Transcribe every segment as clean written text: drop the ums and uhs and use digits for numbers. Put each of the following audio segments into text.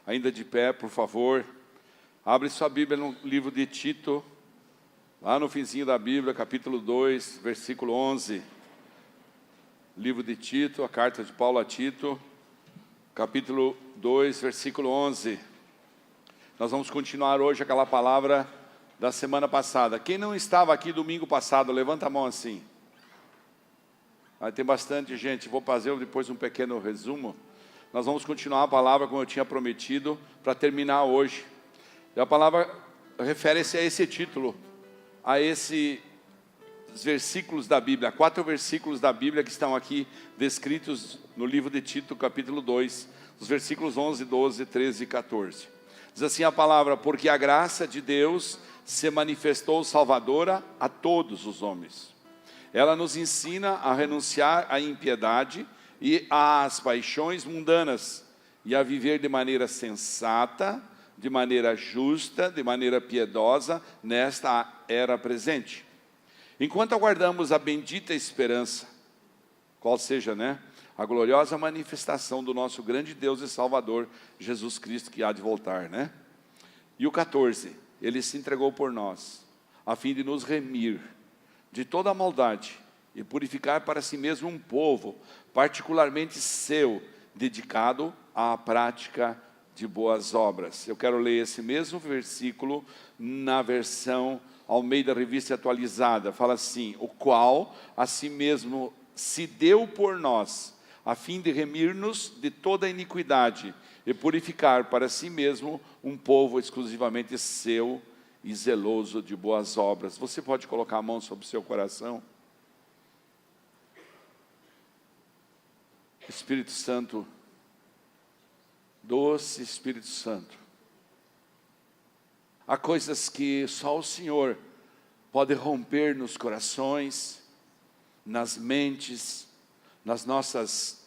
Ainda de pé, por favor. Abre sua Bíblia no livro de Tito, lá no finzinho da Bíblia, capítulo 2, versículo 11. Livro de Tito, a carta de Paulo a Tito, capítulo 2, versículo 11. Nós vamos continuar hoje aquela palavra da semana passada. Quem não estava aqui domingo passado, levanta a mão assim. Tem bastante gente, vou fazer depois um pequeno resumo. Nós vamos continuar a palavra como eu tinha prometido, para terminar hoje. E a palavra refere-se a esse título, a esses versículos da Bíblia, 4 versículos da Bíblia que estão aqui descritos no livro de Tito, capítulo 2, os versículos 11, 12, 13 e 14. Diz assim a palavra: porque a graça de Deus se manifestou salvadora a todos os homens. Ela nos ensina a renunciar à impiedade e às paixões mundanas, e a viver de maneira sensata, de maneira justa, de maneira piedosa, nesta era presente. Enquanto aguardamos a bendita esperança, qual seja, a gloriosa manifestação do nosso grande Deus e Salvador, Jesus Cristo, que há de voltar, E o 14, Ele se entregou por nós, a fim de nos remir de toda a maldade e purificar para si mesmo um povo, particularmente seu, dedicado à prática de boas obras. Eu quero ler esse mesmo versículo na versão Almeida Revista Atualizada. Fala assim: o qual a si mesmo se deu por nós, a fim de remir-nos de toda a iniquidade e purificar para si mesmo um povo exclusivamente seu e zeloso de boas obras. Você pode colocar a mão sobre o seu coração? Espírito Santo, doce Espírito Santo, há coisas que só o Senhor pode romper nos corações, nas mentes, nas nossas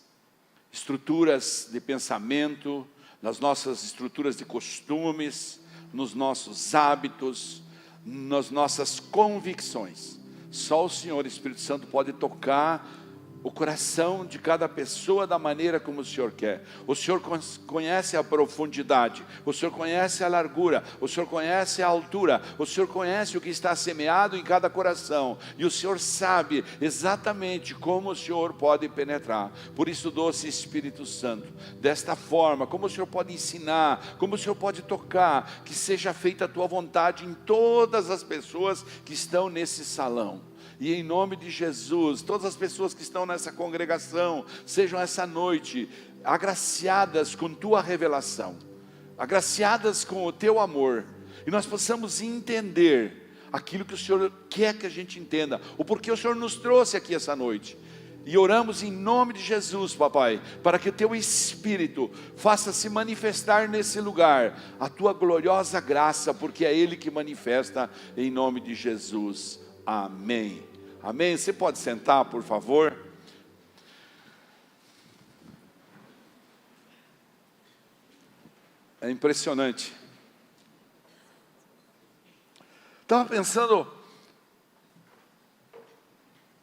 estruturas de pensamento, nas nossas estruturas de costumes, nos nossos hábitos, nas nossas convicções. Só o Senhor, Espírito Santo, pode tocar o coração de cada pessoa da maneira como o Senhor quer. O Senhor conhece a profundidade, o Senhor conhece a largura, o Senhor conhece a altura, o Senhor conhece o que está semeado em cada coração, e o Senhor sabe exatamente como o Senhor pode penetrar. Por isso, doce Espírito Santo, desta forma, como o Senhor pode ensinar, como o Senhor pode tocar, que seja feita a Tua vontade em todas as pessoas que estão nesse salão. E em nome de Jesus, todas as pessoas que estão nessa congregação, sejam essa noite agraciadas com Tua revelação, agraciadas com o Teu amor, e nós possamos entender aquilo que o Senhor quer que a gente entenda, o porquê o Senhor nos trouxe aqui essa noite. E oramos em nome de Jesus, papai, para que o Teu Espírito faça se manifestar nesse lugar, a Tua gloriosa graça, porque é Ele que manifesta, em nome de Jesus. Amém. Amém. Você pode sentar, por favor? É impressionante. Estava pensando,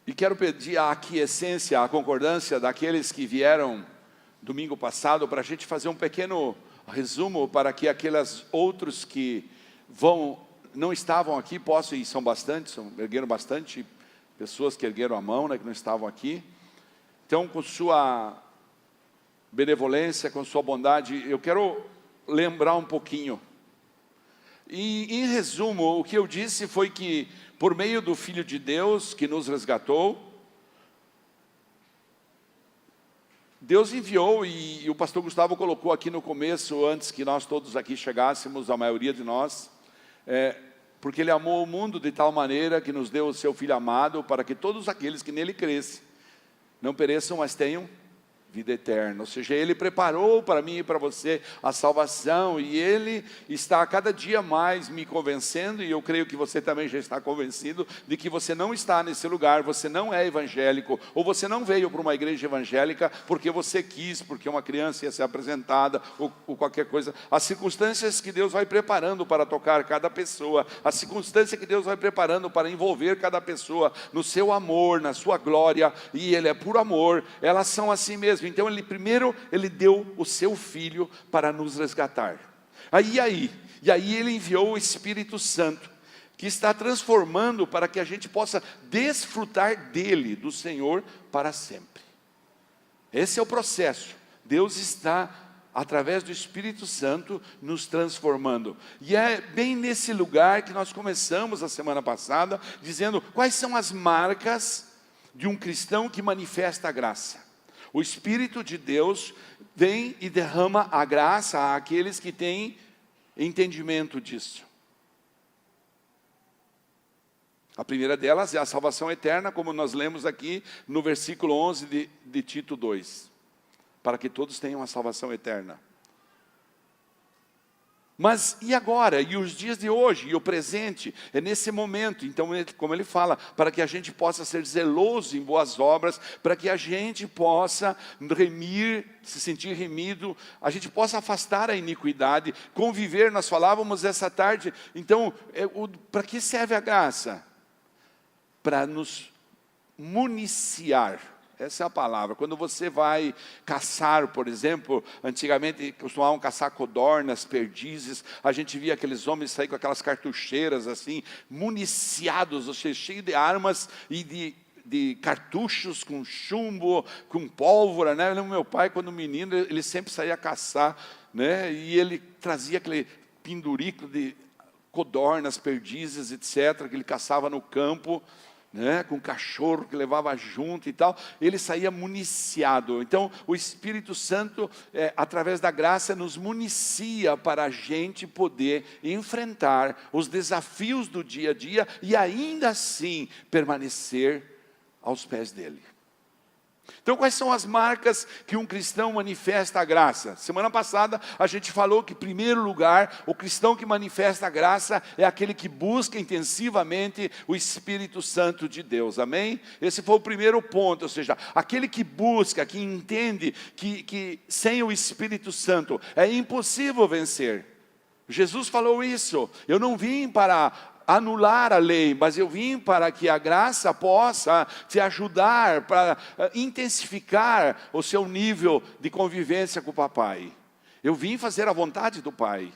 e quero pedir a aquiescência, a concordância daqueles que vieram domingo passado, para a gente fazer um pequeno resumo, para que aqueles outros que não estavam aqui, e são bastante, ergueram bastante pessoas que ergueram a mão, que não estavam aqui. Então, com sua benevolência, com sua bondade, eu quero lembrar um pouquinho. E, em resumo, o que eu disse foi que, por meio do Filho de Deus, que nos resgatou, Deus enviou, e o pastor Gustavo colocou aqui no começo, antes que nós todos aqui chegássemos, a maioria de nós, porque Ele amou o mundo de tal maneira que nos deu o Seu Filho amado, para que todos aqueles que nele crescem não pereçam, mas tenham vida eterna. Ou seja, Ele preparou para mim e para você a salvação, e Ele está a cada dia mais me convencendo, e eu creio que você também já está convencido, de que você não está nesse lugar, você não é evangélico, ou você não veio para uma igreja evangélica porque você quis, porque uma criança ia ser apresentada, ou qualquer coisa. As circunstâncias que Deus vai preparando para tocar cada pessoa, a circunstância que Deus vai preparando para envolver cada pessoa no seu amor, na sua glória, e Ele é por amor, elas são assim mesmo. mesmo. Então primeiro ele deu o seu Filho para nos resgatar. E aí ele enviou o Espírito Santo, que está transformando para que a gente possa desfrutar dele, do Senhor, para sempre. Esse é o processo. Deus está, através do Espírito Santo, nos transformando. E é bem nesse lugar que nós começamos a semana passada, dizendo quais são as marcas de um cristão que manifesta a graça. O Espírito de Deus vem e derrama a graça àqueles que têm entendimento disso. A primeira delas é a salvação eterna, como nós lemos aqui no versículo 11 de Tito 2. Para que todos tenham a salvação eterna. Mas e agora? E os dias de hoje? E o presente? É nesse momento. Então, como ele fala, para que a gente possa ser zeloso em boas obras, para que a gente possa remir, se sentir remido, a gente possa afastar a iniquidade, conviver. Nós falávamos essa tarde. Então, para que serve a graça? Para nos municiar. Essa é a palavra. Quando você vai caçar, por exemplo, antigamente costumavam caçar codornas, perdizes, a gente via aqueles homens sair com aquelas cartucheiras assim, municiados, ou seja, cheios de armas e de cartuchos com chumbo, com pólvora, né? Eu lembro meu pai, quando menino, ele sempre saía caçar, né? E ele trazia aquele pendurico de codornas, perdizes, etc., que ele caçava no campo, né, com cachorro que levava junto e tal, ele saía municiado. Então o Espírito Santo, através da graça, nos municia para a gente poder enfrentar os desafios do dia a dia e ainda assim permanecer aos pés dele. Então, quais são as marcas que um cristão manifesta a graça? Semana passada a gente falou que, em primeiro lugar, o cristão que manifesta a graça é aquele que busca intensivamente o Espírito Santo de Deus, amém? Esse foi o primeiro ponto, ou seja, aquele que busca, que entende que sem o Espírito Santo é impossível vencer. Jesus falou isso: eu não vim para anular a lei, mas eu vim para que a graça possa te ajudar, para intensificar o seu nível de convivência com o papai. Eu vim fazer a vontade do Pai.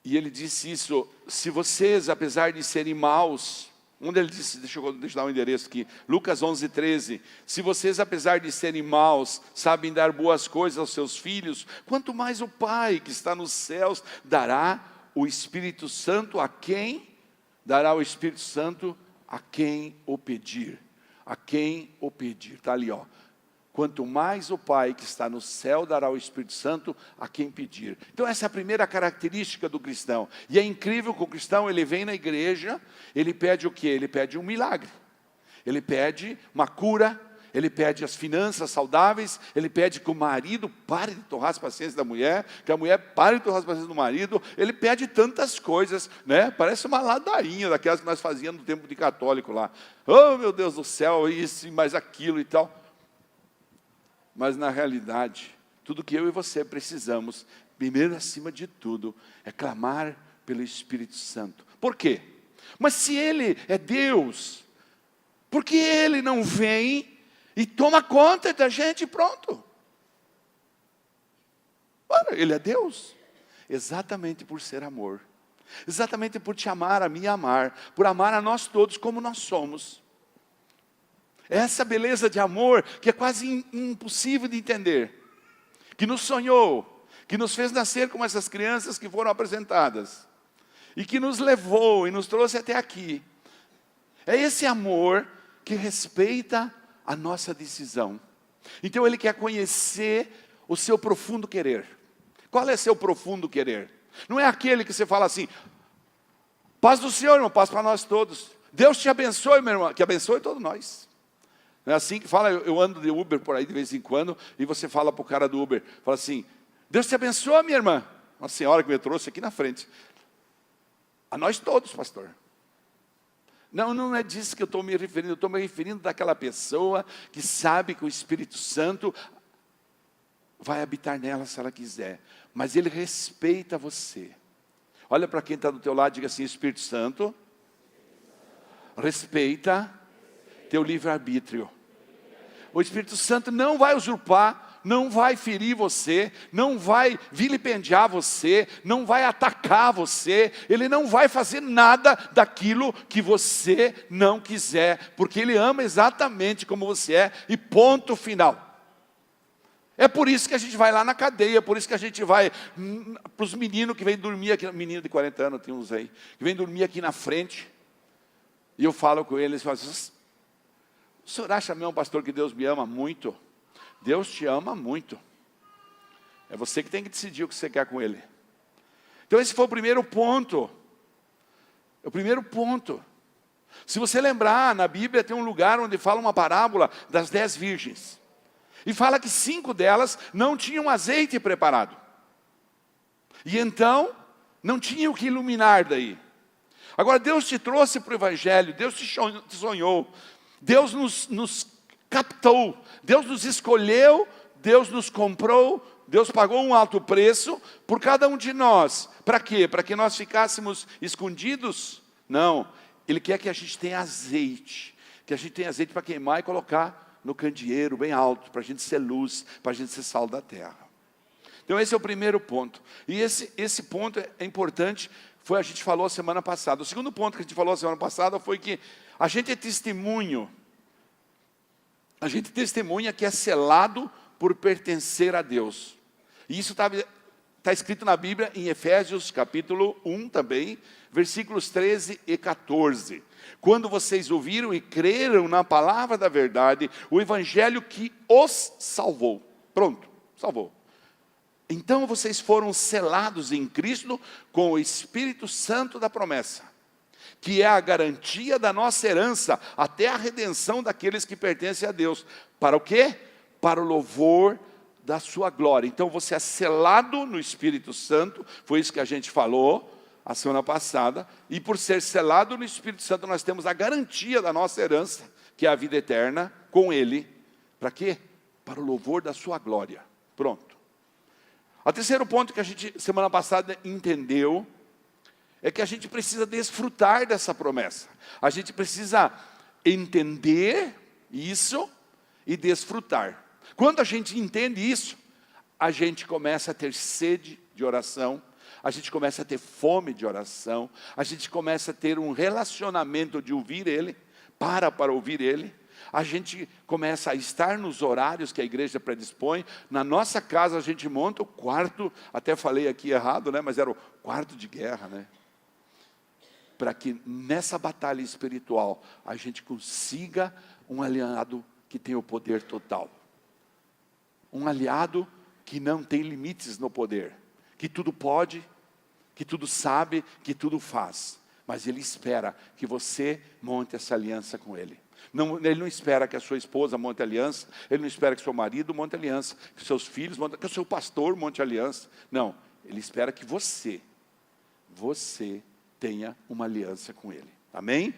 E ele disse isso: se vocês, apesar de serem maus, onde ele disse, deixa eu dar um endereço aqui, Lucas 11:13, se vocês, apesar de serem maus, sabem dar boas coisas aos seus filhos, quanto mais o Pai que está nos céus dará o Espírito Santo a quem? Dará o Espírito Santo a quem o pedir. A quem o pedir, está ali, ó. Quanto mais o Pai que está no céu dará o Espírito Santo a quem pedir. Então essa é a primeira característica do cristão. E é incrível que o cristão, ele vem na igreja, ele pede o quê? Ele pede um milagre. Ele pede uma cura, ele pede as finanças saudáveis, ele pede que o marido pare de torrar as paciências da mulher, que a mulher pare de torrar as paciências do marido. Ele pede tantas coisas, né? Parece uma ladainha daquelas que nós fazíamos no tempo de católico lá. Oh, meu Deus do céu, isso e mais aquilo e tal. Mas na realidade, tudo que eu e você precisamos, primeiro acima de tudo, é clamar pelo Espírito Santo. Por quê? Mas se Ele é Deus, por que Ele não vem e toma conta da gente e pronto? Ora, Ele é Deus. Exatamente por ser amor. Exatamente por te amar, a mim amar. Por amar a nós todos como nós somos. Essa beleza de amor que é quase impossível de entender, que nos sonhou, que nos fez nascer como essas crianças que foram apresentadas, e que nos levou e nos trouxe até aqui. É esse amor que respeita a nossa decisão. Então Ele quer conhecer o seu profundo querer. Qual é seu profundo querer? Não é aquele que você fala assim: paz do Senhor, irmão, paz para nós todos. Deus te abençoe, meu irmão, que abençoe todos nós. Não é assim que fala? Eu ando de Uber por aí de vez em quando, e você fala para o cara do Uber, fala assim: Deus te abençoe, minha irmã. Uma senhora que me trouxe aqui na frente. A nós todos, pastor. Não é disso que eu estou me referindo. Eu estou me referindo daquela pessoa que sabe que o Espírito Santo vai habitar nela se ela quiser. Mas Ele respeita você. Olha para quem está do teu lado e diga assim: Espírito Santo, respeita teu livre-arbítrio. o Espírito Santo não vai usurpar, não vai ferir você, não vai vilipendiar você, não vai atacar você, Ele não vai fazer nada daquilo que você não quiser, porque Ele ama exatamente como você é, e ponto final. É por isso que a gente vai lá na cadeia, por isso que a gente vai para os meninos que vêm dormir aqui, menino de 40 anos, tem uns aí, que vêm dormir aqui na frente, e eu falo com eles, falo assim, o senhor acha mesmo, pastor, que Deus me ama muito? Deus te ama muito. É você que tem que decidir o que você quer com Ele. Então esse foi o primeiro ponto. É o primeiro ponto. Se você lembrar, na Bíblia tem um lugar onde fala uma parábola das 10 virgens. E fala que 5 delas não tinham azeite preparado. E então, não tinha o que iluminar daí. Agora, Deus te trouxe para o Evangelho, Deus te sonhou, Deus nos captou, Deus nos escolheu, Deus nos comprou, Deus pagou um alto preço por cada um de nós. Para quê? Para que nós ficássemos escondidos? Não, Ele quer que a gente tenha azeite, que a gente tenha azeite para queimar e colocar no candeeiro bem alto, para a gente ser luz, para a gente ser sal da terra. Então esse é o primeiro ponto. E esse ponto é importante, a gente falou a semana passada. O segundo ponto que a gente falou a semana passada foi que a gente é testemunho. A gente testemunha que é selado por pertencer a Deus. E isso está escrito na Bíblia em Efésios capítulo 1 também, versículos 13 e 14. Quando vocês ouviram e creram na palavra da verdade, o evangelho que os salvou. Pronto, salvou. Então vocês foram selados em Cristo com o Espírito Santo da promessa, que é a garantia da nossa herança, até a redenção daqueles que pertencem a Deus. Para o quê? Para o louvor da sua glória. Então você é selado no Espírito Santo, foi isso que a gente falou a semana passada, e por ser selado no Espírito Santo, nós temos a garantia da nossa herança, que é a vida eterna, com Ele. Para quê? Para o louvor da sua glória. Pronto. O terceiro ponto que a gente, semana passada, entendeu, é que a gente precisa desfrutar dessa promessa. A gente precisa entender isso e desfrutar. Quando a gente entende isso, a gente começa a ter sede de oração, a gente começa a ter fome de oração, a gente começa a ter um relacionamento de ouvir Ele, para ouvir Ele, a gente começa a estar nos horários que a igreja predispõe. Na nossa casa a gente monta o quarto, até falei aqui errado, né? Mas era o quarto de guerra, né? Para que nessa batalha espiritual a gente consiga um aliado que tem o poder total. Um aliado que não tem limites no poder, que tudo pode, que tudo sabe, que tudo faz. Mas Ele espera que você monte essa aliança com Ele. Ele não espera que a sua esposa monte aliança, Ele não espera que seu marido monte aliança, que seus filhos monte, que o seu pastor monte aliança. Não, Ele espera que você tenha uma aliança com Ele. Amém?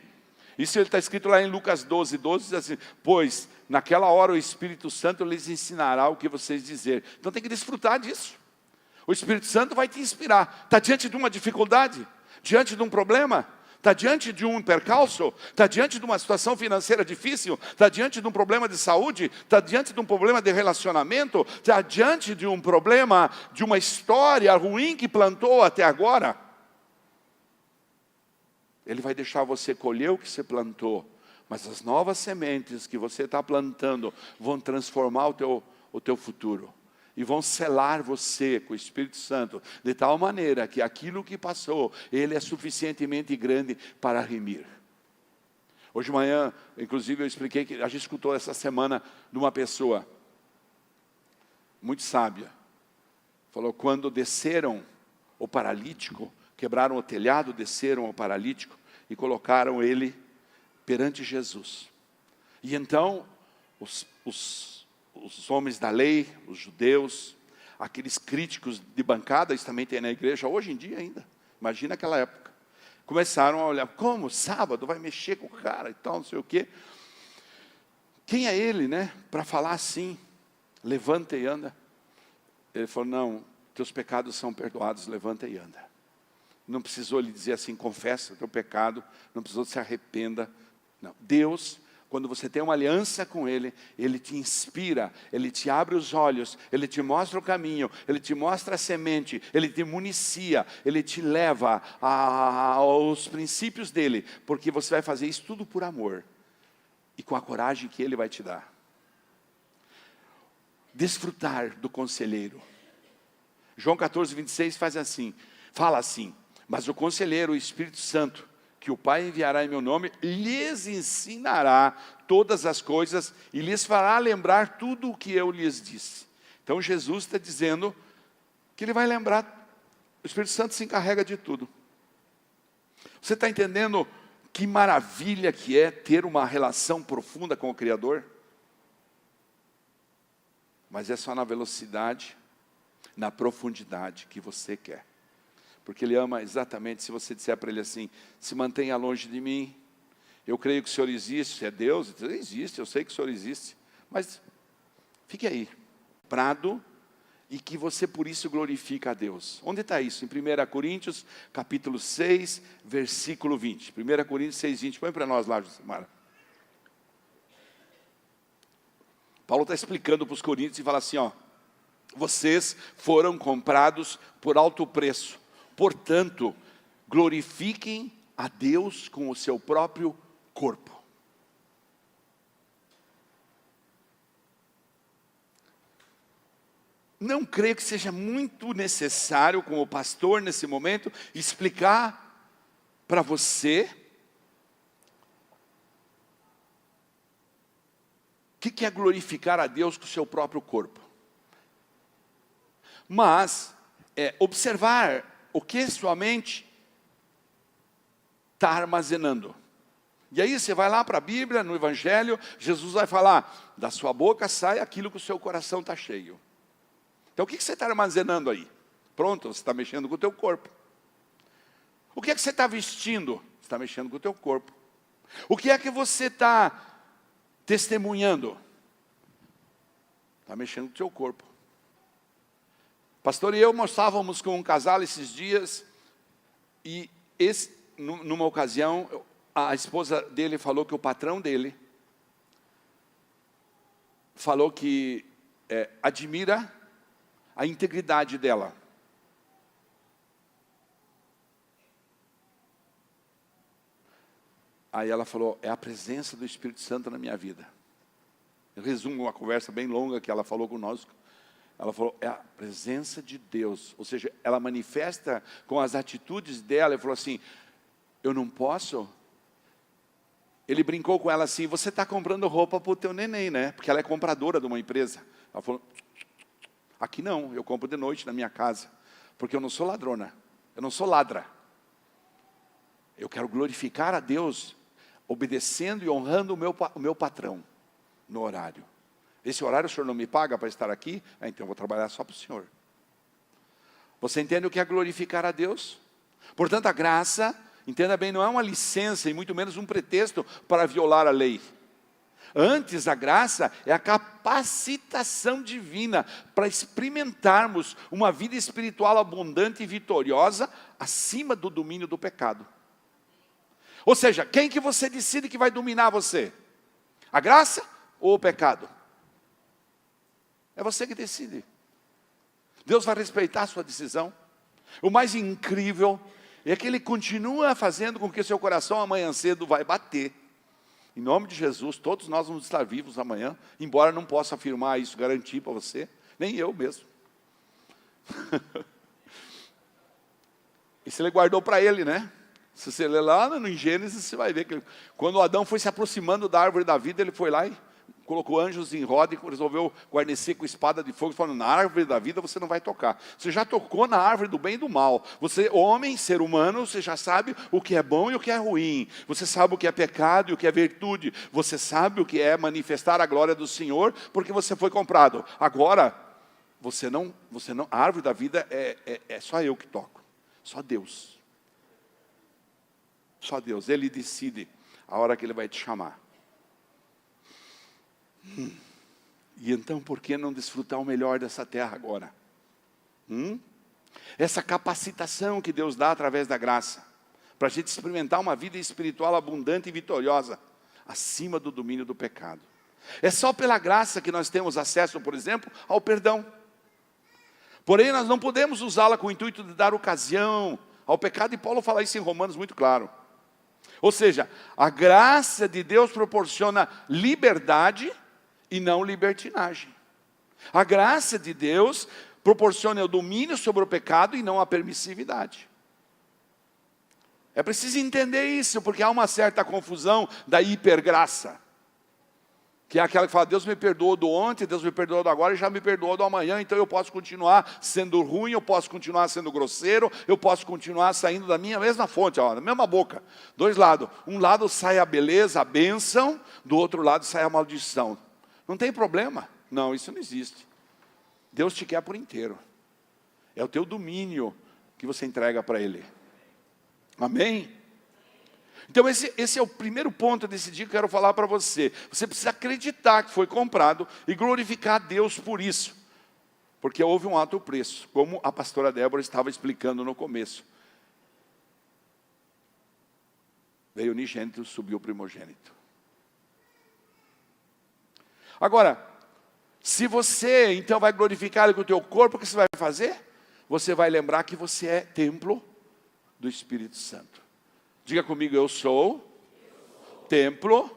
Isso está escrito lá em Lucas 12, 12, diz assim, pois naquela hora o Espírito Santo lhes ensinará o que vocês dizer. Então tem que desfrutar disso. O Espírito Santo vai te inspirar. Está diante de uma dificuldade? Diante de um problema? Está diante de um percalço? Está diante de uma situação financeira difícil? Está diante de um problema de saúde? Está diante de um problema de relacionamento? Está diante de um problema, de uma história ruim que plantou até agora? Ele vai deixar você colher o que você plantou, mas as novas sementes que você está plantando vão transformar o teu futuro. E vão selar você com o Espírito Santo, de tal maneira que aquilo que passou, Ele é suficientemente grande para remir. Hoje de manhã, inclusive eu expliquei que a gente escutou essa semana de uma pessoa muito sábia. Falou, quando desceram o paralítico, quebraram o telhado, desceram o paralítico e colocaram ele perante Jesus. E então, os homens da lei, os judeus, aqueles críticos de bancada, isso também tem na igreja hoje em dia ainda, imagina aquela época, começaram a olhar, como sábado vai mexer com o cara e tal, não sei o quê. Quem é ele, né, para falar assim, levanta e anda? Ele falou, não, teus pecados são perdoados, levanta e anda. Não precisou lhe dizer assim, confessa o teu pecado, não precisou se arrependa. Não, Deus quando você tem uma aliança com Ele, Ele te inspira, Ele te abre os olhos, Ele te mostra o caminho, Ele te mostra a semente, Ele te municia, Ele te leva aos princípios dEle, porque você vai fazer isso tudo por amor e com a coragem que Ele vai te dar. Desfrutar do conselheiro. João 14, 26 fala assim, mas o conselheiro, o Espírito Santo, que o Pai enviará em meu nome, lhes ensinará todas as coisas e lhes fará lembrar tudo o que eu lhes disse. Então Jesus está dizendo que Ele vai lembrar, o Espírito Santo se encarrega de tudo. Você está entendendo que maravilha que é ter uma relação profunda com o Criador? Mas é só na velocidade, na profundidade que você quer. Porque Ele ama exatamente, se você disser para Ele assim, se mantenha longe de mim, eu creio que o Senhor existe, é Deus, existe, eu sei que o Senhor existe, mas fique aí, prado, e que você por isso glorifica a Deus. Onde está isso? Em 1 Coríntios, capítulo 6, versículo 20. 1 Coríntios 6, 20, põe para nós lá, Josemara. Paulo está explicando para os coríntios e fala assim, ó, vocês foram comprados por alto preço. Portanto, glorifiquem a Deus com o seu próprio corpo. Não creio que seja muito necessário, como pastor nesse momento, explicar para você o que é glorificar a Deus com o seu próprio corpo. Mas, observar o que sua mente está armazenando. E aí você vai lá para a Bíblia, no Evangelho, Jesus vai falar, da sua boca sai aquilo que o seu coração está cheio. Então o que você está armazenando aí? Pronto, você está mexendo com o teu corpo. O que é que você está vestindo? Você está mexendo com o teu corpo. O que é que você está testemunhando? Está mexendo com o teu corpo. Pastor e eu estávamos com um casal esses dias, e numa ocasião, a esposa dele falou que o patrão dele falou que admira a integridade dela. Aí ela falou, é a presença do Espírito Santo na minha vida. Eu resumo uma conversa bem longa que ela falou conosco. Ela falou, é a presença de Deus. Ou seja, ela manifesta com as atitudes dela. Ele falou assim, eu não posso. Ele brincou com ela assim, você está comprando roupa para o teu neném, né? Porque ela é compradora de uma empresa. Ela falou, aqui não, eu compro de noite na minha casa. Porque eu não sou ladrona, eu não sou ladra. Eu quero glorificar a Deus, obedecendo e honrando o meu patrão no horário. Esse horário o senhor não me paga para estar aqui? Então eu vou trabalhar só para o senhor. Você entende o que é glorificar a Deus? Portanto, a graça, entenda bem, não é uma licença e muito menos um pretexto para violar a lei. Antes, a graça é a capacitação divina para experimentarmos uma vida espiritual abundante e vitoriosa acima do domínio do pecado. Ou seja, quem que você decide que vai dominar você? A graça ou o pecado? É você que decide. Deus vai respeitar a sua decisão. O mais incrível é que Ele continua fazendo com que seu coração amanhã cedo vai bater. Em nome de Jesus, todos nós vamos estar vivos amanhã, embora não possa afirmar isso, garantir para você, nem eu mesmo. Isso Ele guardou para Ele, né? Se você ler lá no Gênesis, você vai ver que quando Adão foi se aproximando da árvore da vida, ele foi lá e colocou anjos em roda e resolveu guarnecer com espada de fogo, falando, na árvore da vida você não vai tocar. Você já tocou na árvore do bem e do mal. Você, homem, ser humano, você já sabe o que é bom e o que é ruim. Você sabe o que é pecado e o que é virtude. Você sabe o que é manifestar a glória do Senhor, porque você foi comprado. Agora, você não, a árvore da vida é só eu que toco. Só Deus. Só Deus. Ele decide a hora que Ele vai te chamar. E então, por que não desfrutar o melhor dessa terra agora? Essa capacitação que Deus dá através da graça, para a gente experimentar uma vida espiritual abundante e vitoriosa, acima do domínio do pecado. É só pela graça que nós temos acesso, por exemplo, ao perdão. Porém, nós não podemos usá-la com o intuito de dar ocasião ao pecado, e Paulo fala isso em Romanos muito claro. Ou seja, a graça de Deus proporciona liberdade e não libertinagem. A graça de Deus proporciona o domínio sobre o pecado e não a permissividade. É preciso entender isso, porque há uma certa confusão da hipergraça. Que é aquela que fala, Deus me perdoou do ontem, Deus me perdoou do agora e já me perdoou do amanhã, então eu posso continuar sendo ruim, eu posso continuar sendo grosseiro, eu posso continuar saindo da minha mesma fonte, ó, da mesma boca. Dois lados, um lado sai a beleza, a bênção, do outro lado sai a maldição. Não tem problema, não, isso não existe. Deus te quer por inteiro. É o teu domínio que você entrega para Ele. Amém? Então esse é o primeiro ponto desse dia que eu quero falar para você. Você precisa acreditar que foi comprado e glorificar a Deus por isso. Porque houve um alto preço, como a pastora Débora estava explicando no começo. Veio o unigênito, subiu o primogênito. Agora, se você então vai glorificar Ele com o teu corpo, o que você vai fazer? Você vai lembrar que você é templo do Espírito Santo. Diga comigo, eu sou templo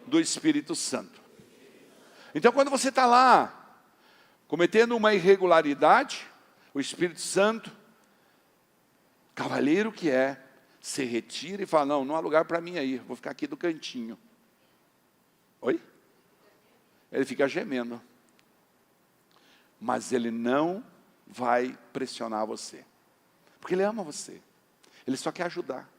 do Espírito Santo. Então quando você está lá, cometendo uma irregularidade, o Espírito Santo, cavalheiro que é, se retira e fala, não há lugar para mim aí, vou ficar aqui do cantinho. Oi? Ele fica gemendo. Mas ele não vai pressionar você. Porque ele ama você. Ele só quer ajudar.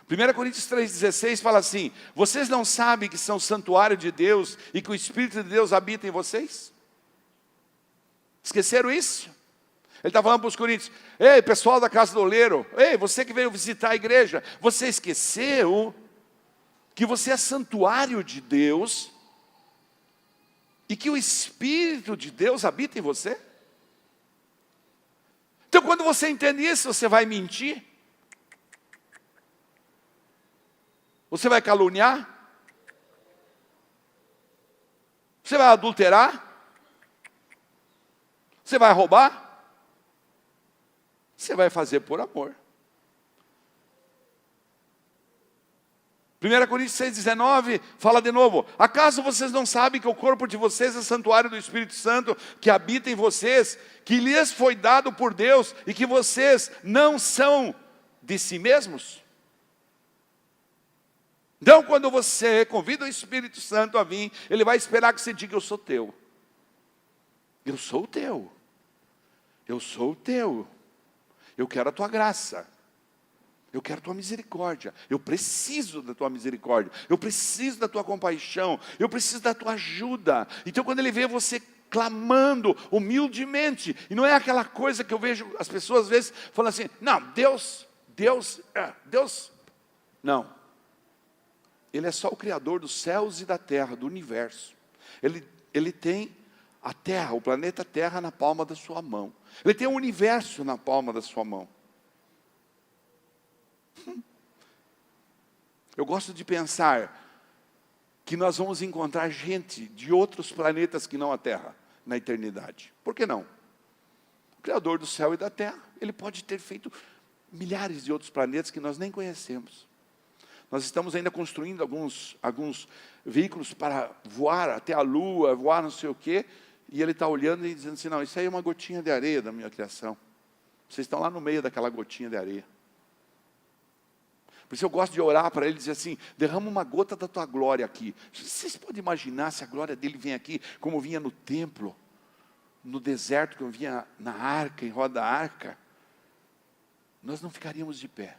1 Coríntios 3,16 fala assim, vocês não sabem que são santuário de Deus e que o Espírito de Deus habita em vocês? Esqueceram isso? Ele está falando para os coríntios, ei, pessoal da casa do oleiro, ei, você que veio visitar a igreja, você esqueceu que você é santuário de Deus e que o Espírito de Deus habita em você? Então quando você entende isso, você vai mentir? Você vai caluniar? Você vai adulterar? Você vai roubar? Você vai fazer por amor. 1 Coríntios 6,19 fala de novo, acaso vocês não sabem que o corpo de vocês é santuário do Espírito Santo que habita em vocês, que lhes foi dado por Deus e que vocês não são de si mesmos? Então, quando você convida o Espírito Santo a vir, Ele vai esperar que você diga, eu sou teu. Eu sou o teu. Eu sou o teu. Eu quero a tua graça. Eu quero a tua misericórdia. Eu preciso da tua misericórdia. Eu preciso da tua compaixão. Eu preciso da tua ajuda. Então, quando Ele vê você clamando humildemente, e não é aquela coisa que eu vejo as pessoas às vezes falando assim, não, Deus, não. Ele é só o Criador dos céus e da terra, do universo. Ele tem a terra, o planeta Terra na palma da sua mão. Ele tem o universo na palma da sua mão. Eu gosto de pensar que nós vamos encontrar gente de outros planetas que não a Terra, na eternidade. Por que não? O Criador do céu e da terra, Ele pode ter feito milhares de outros planetas que nós nem conhecemos. Nós estamos ainda construindo alguns veículos para voar até a lua, voar não sei o quê, e Ele está olhando e dizendo assim, não, isso aí é uma gotinha de areia da minha criação. Vocês estão lá no meio daquela gotinha de areia. Por isso eu gosto de orar para Ele e dizer assim, derrama uma gota da tua glória aqui. Vocês podem imaginar se a glória dEle vem aqui, como vinha no templo, no deserto, como vinha na arca, em roda da arca? Nós não ficaríamos de pé.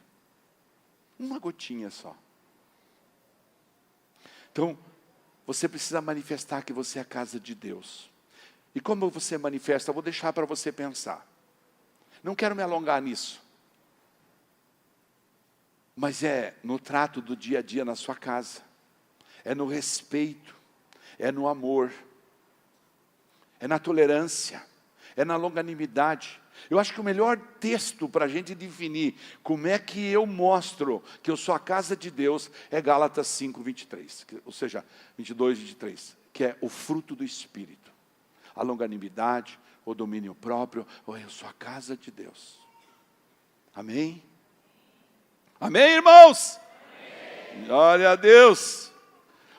Uma gotinha só. Então, você precisa manifestar que você é a casa de Deus. E como você manifesta, eu vou deixar para você pensar. Não quero me alongar nisso. Mas é no trato do dia a dia na sua casa. É no respeito. É no amor. É na tolerância. é na longanimidade. Eu acho que o melhor texto para a gente definir como é que eu mostro que eu sou a casa de Deus é Gálatas 5, 23, ou seja, 22, 23, que é o fruto do Espírito. A longanimidade, o domínio próprio, ou eu sou a casa de Deus. Amém? Amém, irmãos? Amém. Glória a Deus.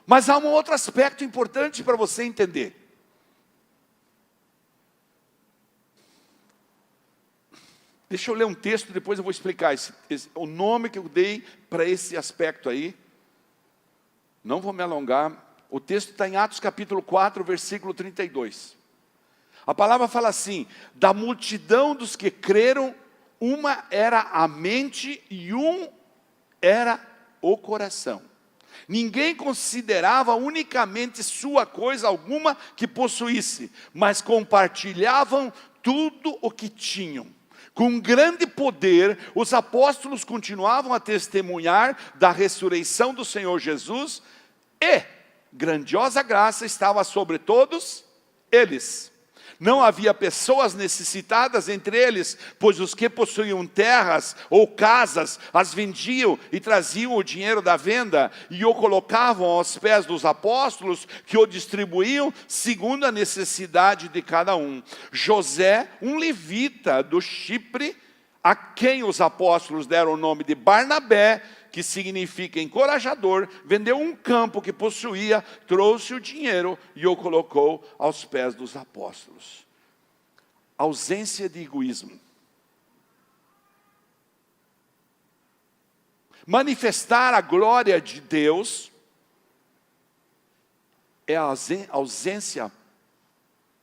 Mas há um outro aspecto importante para você entender. Deixa eu ler um texto, depois eu vou explicar o nome que eu dei para esse aspecto aí. Não vou me alongar. O texto está em Atos capítulo 4, versículo 32. A palavra fala assim: da multidão dos que creram, uma era a mente e um era o coração. Ninguém considerava unicamente sua coisa alguma que possuísse, mas compartilhavam tudo o que tinham. Com grande poder, os apóstolos continuavam a testemunhar da ressurreição do Senhor Jesus, e grandiosa graça estava sobre todos eles. Não havia pessoas necessitadas entre eles, pois os que possuíam terras ou casas, as vendiam e traziam o dinheiro da venda e o colocavam aos pés dos apóstolos, que o distribuíam segundo a necessidade de cada um. José, um levita do Chipre, a quem os apóstolos deram o nome de Barnabé, que significa encorajador, vendeu um campo que possuía, trouxe o dinheiro e o colocou aos pés dos apóstolos. Ausência de egoísmo. Manifestar a glória de Deus é a ausência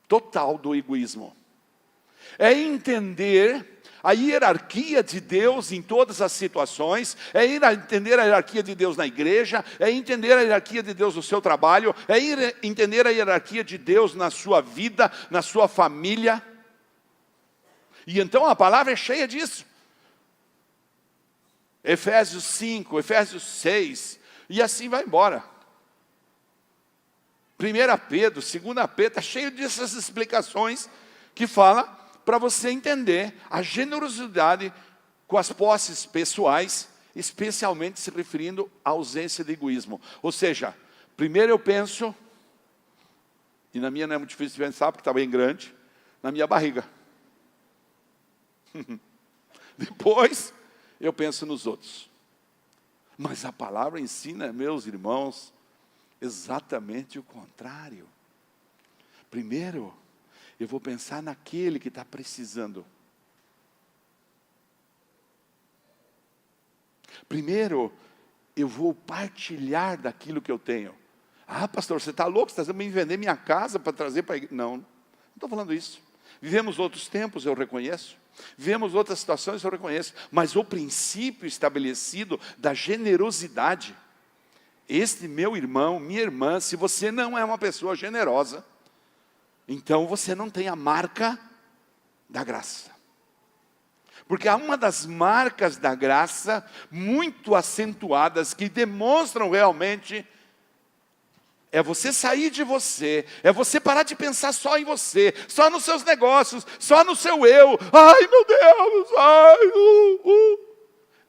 total do egoísmo. É entender a hierarquia de Deus em todas as situações, é entender a hierarquia de Deus na igreja, é entender a hierarquia de Deus no seu trabalho, é entender a hierarquia de Deus na sua vida, na sua família. E então a palavra é cheia disso. Efésios 5, Efésios 6, e assim vai embora. 1 Pedro, 2 Pedro, está cheio dessas explicações que fala para você entender a generosidade com as posses pessoais, especialmente se referindo à ausência de egoísmo. Ou seja, primeiro eu penso, e na minha não é muito difícil de pensar, porque está bem grande, na minha barriga. Depois, eu penso nos outros. Mas a palavra ensina, meus irmãos, exatamente o contrário. Primeiro, eu vou pensar naquele que está precisando. Primeiro, eu vou partilhar daquilo que eu tenho. Ah, pastor, você está louco? Você está me vender minha casa para trazer para a igreja? Não estou falando isso. Vivemos outros tempos, eu reconheço. Vivemos outras situações, eu reconheço. Mas o princípio estabelecido da generosidade. Este meu irmão, minha irmã, se você não é uma pessoa generosa, então você não tem a marca da graça. Porque há uma das marcas da graça muito acentuadas que demonstram realmente é você sair de você, é você parar de pensar só em você, só nos seus negócios, só no seu eu. Ai, meu Deus, ai,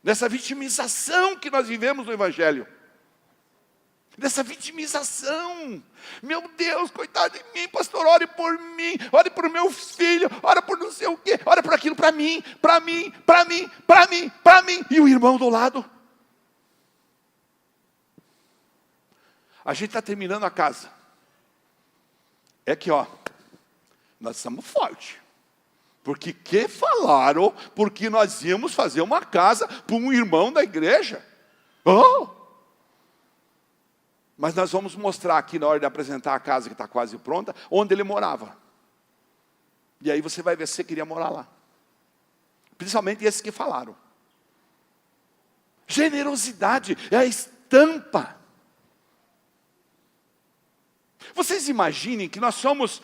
Nessa vitimização que nós vivemos no Evangelho. Dessa vitimização. Meu Deus, coitado de mim, pastor, ore por mim, ore por meu filho, ore por não sei o quê, ore por aquilo para mim, para mim, para mim, para mim, para mim. E o irmão do lado. A gente está terminando a casa. É que, nós estamos fortes. Porque que falaram, porque nós íamos fazer uma casa para um irmão da igreja. Mas nós vamos mostrar aqui na hora de apresentar a casa que está quase pronta, onde ele morava. E aí você vai ver se você queria morar lá. Principalmente esses que falaram. Generosidade é a estampa. Vocês imaginem que nós somos,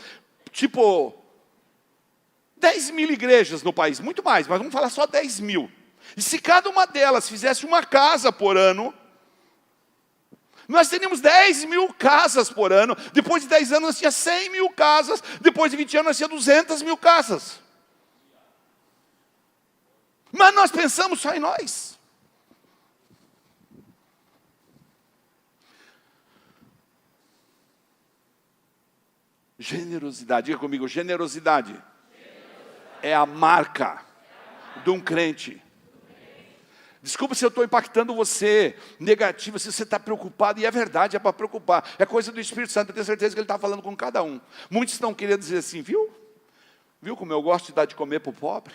10 mil igrejas no país, muito mais, mas vamos falar só 10 mil. E se cada uma delas fizesse uma casa por ano, Nós teríamos 10 mil casas por ano. Depois de 10 anos nós tínhamos 100 mil casas. Depois de 20 anos nós tínhamos 200 mil casas. Mas nós pensamos só em nós. Generosidade, diga comigo, generosidade é a marca de um crente. Desculpa se eu estou impactando você, negativo, se você está preocupado, e é verdade, é para preocupar. É coisa do Espírito Santo, eu tenho certeza que Ele está falando com cada um. Muitos estão querendo dizer assim, viu? Viu como eu gosto de dar de comer para o pobre?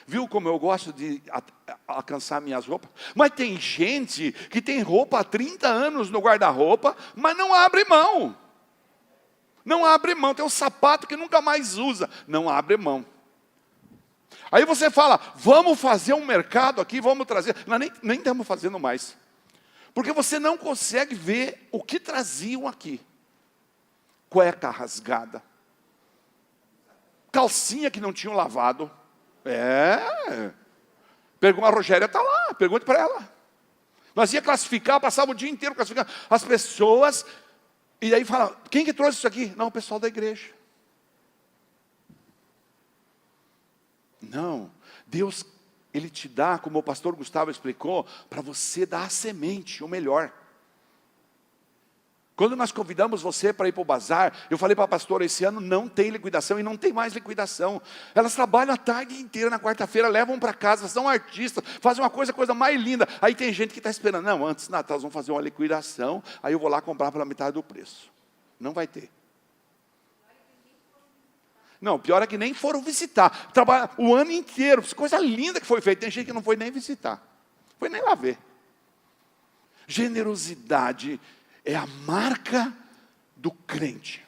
Viu como eu gosto de alcançar minhas roupas? Mas tem gente que tem roupa há 30 anos no guarda-roupa, mas não abre mão. Não abre mão, tem um sapato que nunca mais usa, não abre mão. Aí você fala, vamos fazer um mercado aqui, vamos trazer. Nós nem estamos fazendo mais. Porque você não consegue ver o que traziam aqui. Cueca rasgada. Calcinha que não tinham lavado. A Rogéria está lá, pergunte para ela. Nós ia classificar, passava o dia inteiro classificando as pessoas. E aí fala, quem que trouxe isso aqui? Não, o pessoal da igreja. Não, Deus, Ele te dá, como o pastor Gustavo explicou, para você dar a semente, o melhor. Quando nós convidamos você para ir para o bazar, eu falei para a pastora, esse ano não tem liquidação e não tem mais liquidação. Elas trabalham a tarde inteira, na quarta-feira, levam para casa, são artistas, fazem uma coisa mais linda. Aí tem gente que está esperando, não, antes do Natal nós vamos fazer uma liquidação, aí eu vou lá comprar pela metade do preço. Não vai ter. Não, pior é que nem foram visitar. Trabalha o ano inteiro, coisa linda que foi feita. Tem gente que não foi nem visitar, foi nem lá ver. Generosidade é a marca do crente.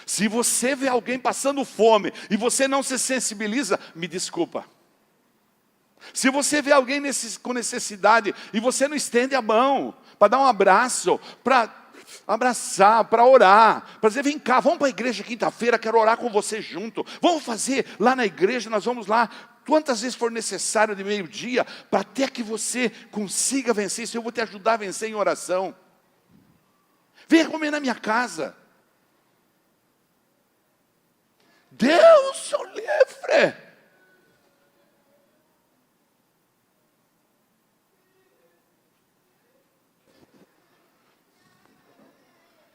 Se você vê alguém passando fome e você não se sensibiliza, me desculpa. Se você vê alguém com necessidade e você não estende a mão para dar um abraço, para abraçar, para orar, para dizer, vem cá, vamos para a igreja quinta-feira, quero orar com você junto. Vamos fazer lá na igreja, nós vamos lá, quantas vezes for necessário de meio-dia, para até que você consiga vencer isso, eu vou te ajudar a vencer em oração. Venha comer na minha casa. Deus o livre.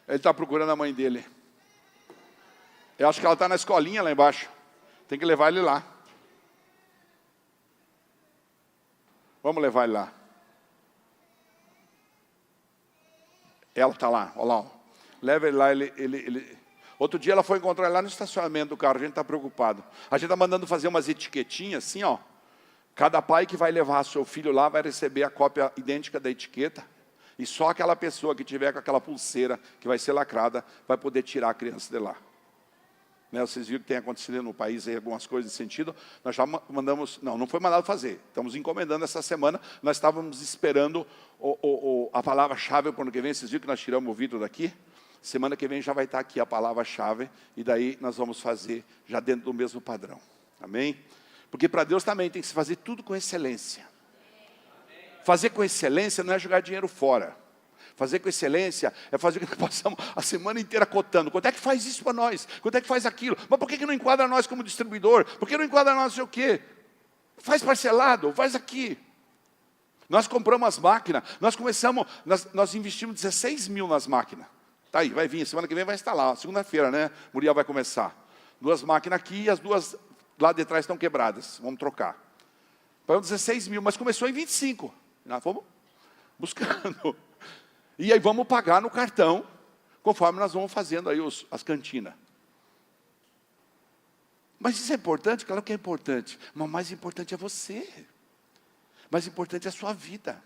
Ele está procurando a mãe dele. Eu acho que ela está na escolinha lá embaixo. Tem que levar ele lá. Vamos levar ele lá. Ela está lá, olha lá. Ó. Leva ele lá, ele... Outro dia ela foi encontrar ele lá no estacionamento do carro, a gente está preocupado. A gente está mandando fazer umas etiquetinhas assim, ó. Cada pai que vai levar seu filho lá vai receber a cópia idêntica da etiqueta. E só aquela pessoa que tiver com aquela pulseira que vai ser lacrada, vai poder tirar a criança de lá. Né, vocês viram que tem acontecido no país aí algumas coisas nesse sentido. Nós já mandamos, não foi mandado fazer. Estamos encomendando essa semana. Nós estávamos esperando a palavra-chave para o ano que vem. Vocês viram que nós tiramos o vidro daqui? Semana que vem já vai estar aqui a palavra-chave. E daí nós vamos fazer já dentro do mesmo padrão. Amém? Porque para Deus também tem que se fazer tudo com excelência. Fazer com excelência não é jogar dinheiro fora. Fazer com excelência é fazer o que passamos a semana inteira cotando. Quanto é que faz isso para nós? Quanto é que faz aquilo? Mas por que não enquadra nós como distribuidor? Por que não enquadra nós não sei o quê? Faz parcelado, faz aqui. Nós compramos as máquinas, nós investimos 16 mil nas máquinas. Está aí, vai vir, semana que vem vai estar lá, segunda-feira, né? Muriel vai começar. 2 máquinas aqui e as 2 lá de trás estão quebradas, vamos trocar. Pagamos 16 mil, mas começou em 25. Nós fomos buscando. E aí vamos pagar no cartão, conforme nós vamos fazendo aí as cantinas. Mas isso é importante? Claro que é importante. Mas o mais importante é você. O mais importante é a sua vida.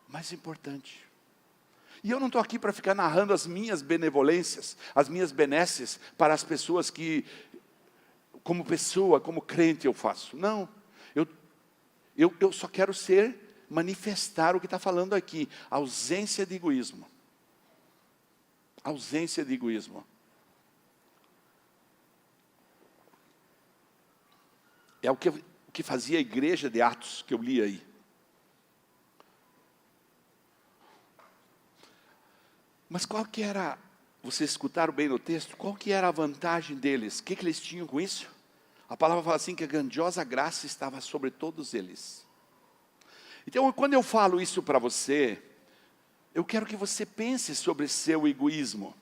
O mais importante. E eu não estou aqui para ficar narrando as minhas benevolências, as minhas benesses para as pessoas que, como pessoa, como crente eu faço. Não. Eu só quero manifestar o que está falando aqui. Ausência de egoísmo. Ausência de egoísmo. É o que fazia a igreja de Atos, que eu li aí. Mas qual que era, vocês escutaram bem no texto, qual que era a vantagem deles? O que eles tinham com isso? A palavra fala assim, que a grandiosa graça estava sobre todos eles. Então, quando eu falo isso para você, eu quero que você pense sobre seu egoísmo.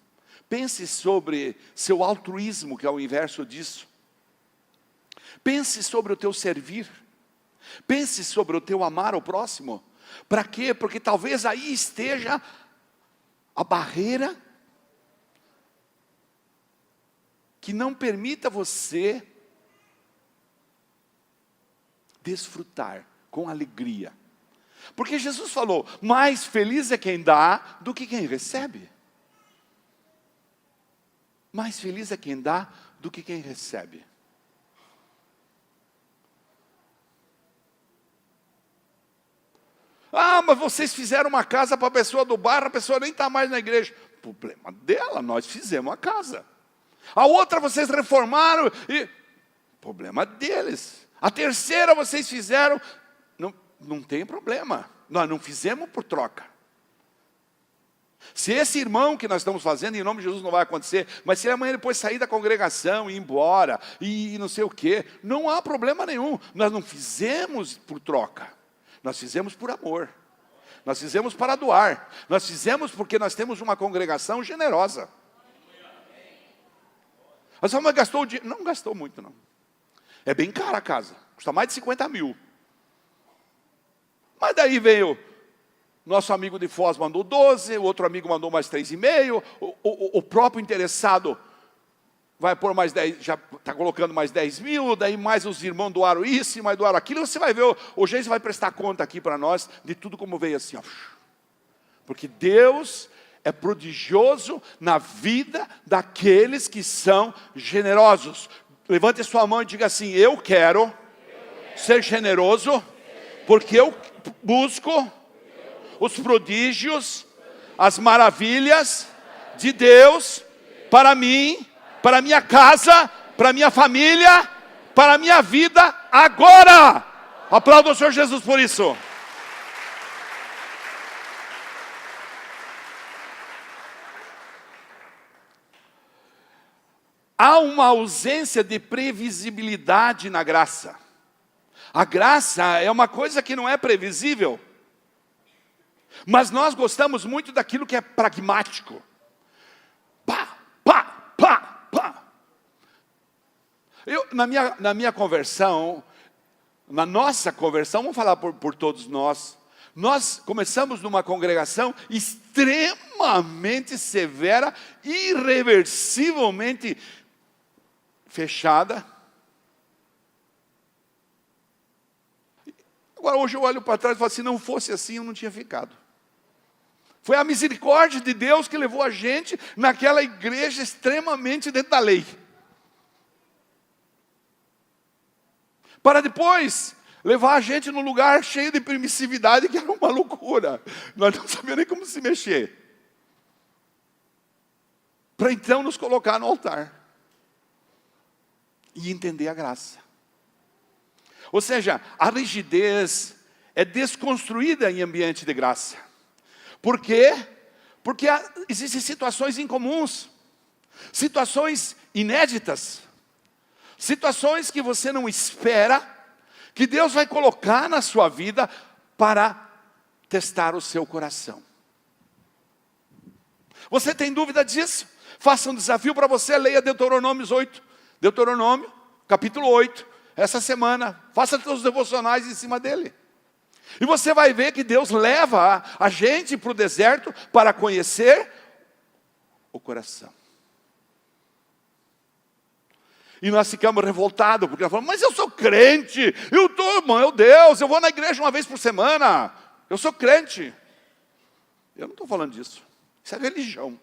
Pense sobre seu altruísmo, que é o inverso disso. Pense sobre o teu servir. Pense sobre o teu amar ao próximo. Para quê? Porque talvez aí esteja a barreira que não permita você desfrutar com alegria. Porque Jesus falou, mais feliz é quem dá do que quem recebe. Mais feliz é quem dá do que quem recebe. Ah, mas vocês fizeram uma casa para a pessoa do bairro, a pessoa nem está mais na igreja. Problema dela, nós fizemos a casa. A outra vocês reformaram, e problema deles. A terceira vocês fizeram, não tem problema. Nós não fizemos por troca. Se esse irmão que nós estamos fazendo, em nome de Jesus não vai acontecer, mas se amanhã depois sair da congregação, ir embora, e não sei o quê, não há problema nenhum. Nós não fizemos por troca. Nós fizemos por amor. Nós fizemos para doar. Nós fizemos porque nós temos uma congregação generosa. Mas só gastou o dinheiro. Não gastou muito, não. É bem cara a casa. Custa mais de 50 mil. Mas daí veio, nosso amigo de Foz mandou 12, o outro amigo mandou mais 3,5, o próprio interessado vai pôr mais 10, já está colocando mais 10 mil, daí mais os irmãos doaram isso, mais doaram aquilo. Você vai ver, o Geis vai prestar conta aqui para nós, de tudo como veio assim, ó. Porque Deus é prodigioso na vida daqueles que são generosos. Levante a sua mão e diga assim, eu quero ser generoso, porque eu busco os prodígios, as maravilhas de Deus para mim, para minha casa, para minha família, para a minha vida agora. Aplauda o Senhor Jesus por isso. Há uma ausência de previsibilidade na graça. A graça é uma coisa que não é previsível. Mas nós gostamos muito daquilo que é pragmático. Pá, pá, pá, pá. Na minha conversão, na nossa conversão, vamos falar por todos nós. Nós começamos numa congregação extremamente severa, irreversivelmente fechada. Agora hoje eu olho para trás e falo, se não fosse assim eu não tinha ficado. Foi a misericórdia de Deus que levou a gente naquela igreja extremamente dentro da lei. Para depois levar a gente num lugar cheio de permissividade, que era uma loucura. Nós não sabíamos nem como se mexer. Para então nos colocar no altar. E entender a graça. Ou seja, a rigidez é desconstruída em ambiente de graça. Por quê? Porque existem situações incomuns, situações inéditas, situações que você não espera, que Deus vai colocar na sua vida para testar o seu coração. Você tem dúvida disso? Faça um desafio para você, leia Deuteronômio 8. Deuteronômio, capítulo 8. Essa semana, faça seus devocionais em cima dele. E você vai ver que Deus leva a gente para o deserto para conhecer o coração. E nós ficamos revoltados, porque nós falamos, mas eu sou crente, meu Deus, eu vou na igreja uma vez por semana, eu sou crente. Eu não estou falando disso, isso é religião.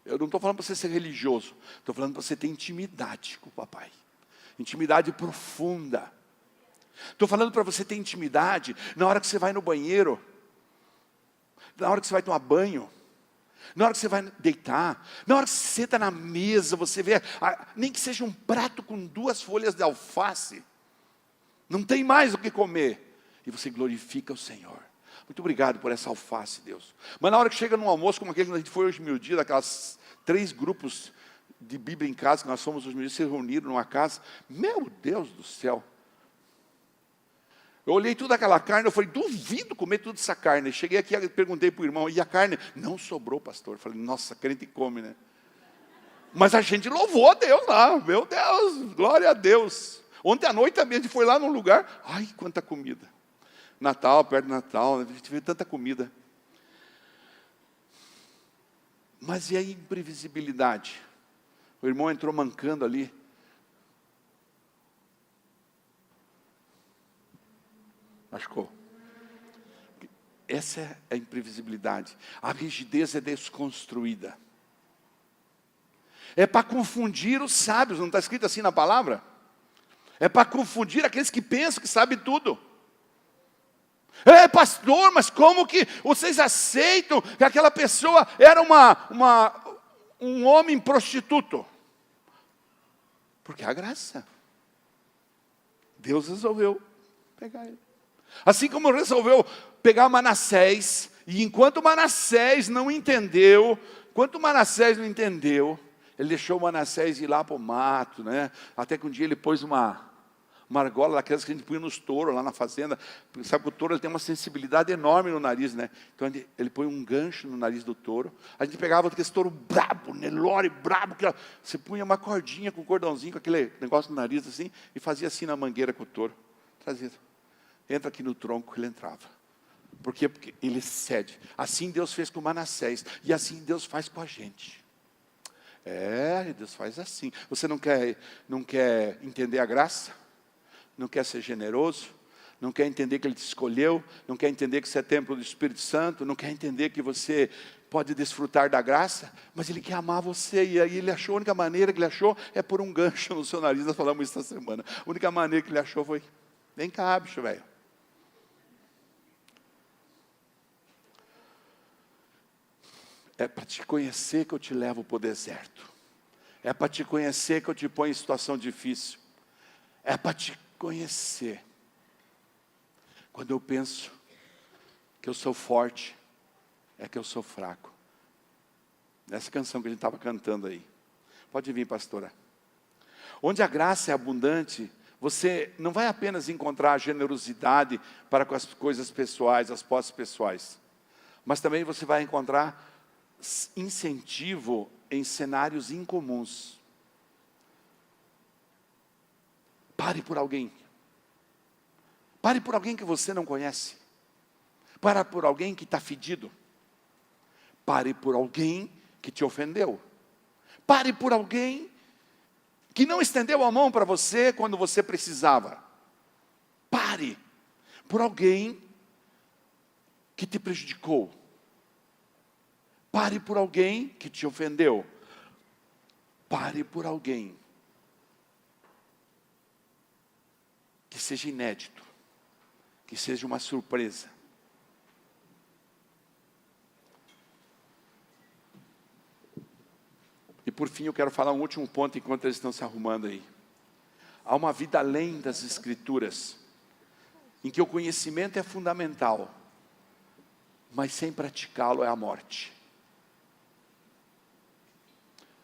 Eu não estou falando para você ser religioso, estou falando para você ter intimidade com o papai. Intimidade profunda. Estou falando para você ter intimidade na hora que você vai no banheiro, na hora que você vai tomar banho, na hora que você vai deitar, na hora que você senta na mesa, você vê, nem que seja um prato com 2 folhas de alface, não tem mais o que comer, e você glorifica o Senhor. Muito obrigado por essa alface, Deus. Mas na hora que chega num almoço, como aquele que a gente foi hoje meio-dia, daquelas 3 grupos de Bíblia em casa, que nós fomos hoje meio-dia, se reuniram numa casa. Meu Deus do céu. Eu olhei toda aquela carne, eu falei, duvido comer toda essa carne. Cheguei aqui e perguntei para o irmão, e a carne? Não sobrou, pastor. Eu falei, nossa, crente come, né? Mas a gente louvou a Deus lá, meu Deus, glória a Deus. Ontem à noite também a gente foi lá num lugar, ai, quanta comida. Natal, perto do Natal, a gente viu tanta comida. Mas e a imprevisibilidade? O irmão entrou mancando ali. Machucou. Essa é a imprevisibilidade. A rigidez é desconstruída. É para confundir os sábios, não está escrito assim na palavra? É para confundir aqueles que pensam que sabem tudo. Pastor, mas como que vocês aceitam que aquela pessoa era um homem prostituto? Porque a graça. Deus resolveu pegar ele. Assim como resolveu pegar Manassés, e enquanto Manassés não entendeu, ele deixou Manassés ir lá para o mato, né? Até que um dia ele pôs uma argola daquelas que a gente punha nos touros lá na fazenda. Sabe que o touro ele tem uma sensibilidade enorme no nariz, né? Então ele põe um gancho no nariz do touro. A gente pegava aquele touro brabo, Nelore brabo, que você punha uma cordinha com um cordãozinho, com aquele negócio no nariz assim, e fazia assim na mangueira com o touro. Trazia. Entra aqui no tronco, ele entrava. Por quê? Porque ele cede. Assim Deus fez com Manassés, e assim Deus faz com a gente. Deus faz assim. Você não quer entender a graça? Não quer ser generoso? Não quer entender que Ele te escolheu? Não quer entender que você é templo do Espírito Santo? Não quer entender que você pode desfrutar da graça? Mas Ele quer amar você. E aí Ele achou, a única maneira que Ele achou é pôr um gancho no seu nariz. Nós falamos isso essa semana. A única maneira que Ele achou foi, vem cá, bicho velho. É para te conhecer que eu te levo para o deserto. É para te conhecer que eu te ponho em situação difícil. É para te conhecer. Quando eu penso que eu sou forte, é que eu sou fraco. Nessa canção que a gente estava cantando aí. Pode vir, pastora. Onde a graça é abundante, você não vai apenas encontrar generosidade para com as coisas pessoais, as posses pessoais. Mas também você vai encontrar incentivo em cenários incomuns. Pare por alguém. Pare por alguém que você não conhece. Pare por alguém que está fedido. Pare por alguém que te ofendeu. Pare por alguém que não estendeu a mão para você quando você precisava. Pare por alguém que te prejudicou. Pare por alguém que te ofendeu. Pare por alguém que seja inédito, que seja uma surpresa. E por fim eu quero falar um último ponto enquanto eles estão se arrumando aí. Há uma vida além das Escrituras, em que o conhecimento é fundamental, mas sem praticá-lo é a morte.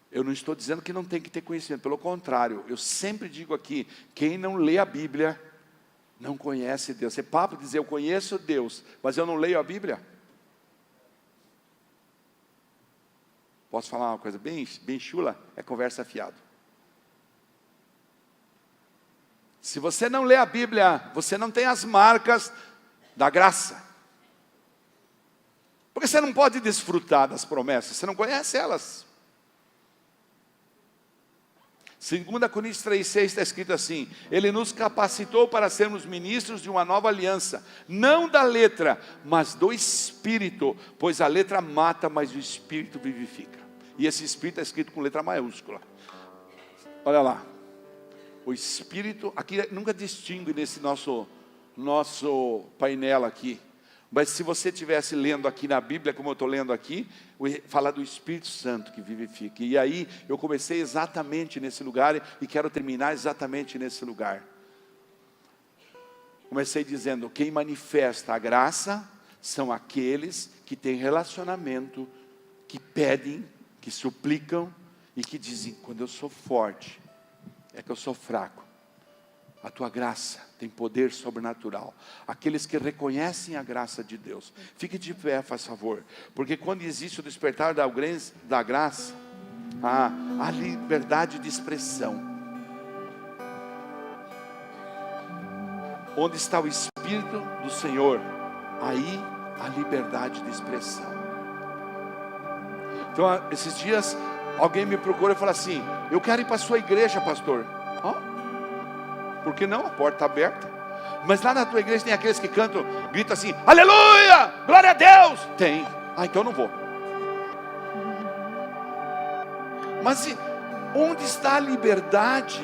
Eu não estou dizendo que não tem que ter conhecimento, pelo contrário, eu sempre digo aqui, quem não lê a Bíblia, não conhece Deus. É papo dizer, eu conheço Deus, mas eu não leio a Bíblia? Posso falar uma coisa bem chula? É conversa fiada. Se você não lê a Bíblia, você não tem as marcas da graça. Porque você não pode desfrutar das promessas, você não conhece elas. 2 Coríntios 3,6 está escrito assim: Ele nos capacitou para sermos ministros de uma nova aliança, não da letra, mas do Espírito, pois a letra mata, mas o Espírito vivifica. E esse Espírito é escrito com letra maiúscula. Olha lá, o Espírito, aqui nunca distingue nesse nosso painel aqui, mas se você estivesse lendo aqui na Bíblia, como eu estou lendo aqui, fala do Espírito Santo que vivifica. E aí eu comecei exatamente nesse lugar e quero terminar exatamente nesse lugar. Comecei dizendo, quem manifesta a graça são aqueles que têm relacionamento, que pedem, que suplicam e que dizem: quando eu sou forte, é que eu sou fraco. A tua graça tem poder sobrenatural. Aqueles que reconhecem a graça de Deus. Fique de pé, faz favor. Porque quando existe o despertar da graça, há liberdade de expressão. Onde está o Espírito do Senhor, aí a liberdade de expressão. Então, esses dias, alguém me procura e fala assim: eu quero ir para a sua igreja, pastor. Por que não? A porta está aberta. Mas lá na tua igreja tem aqueles que cantam, gritam assim: aleluia, glória a Deus. Tem. Então eu não vou. Mas onde está a liberdade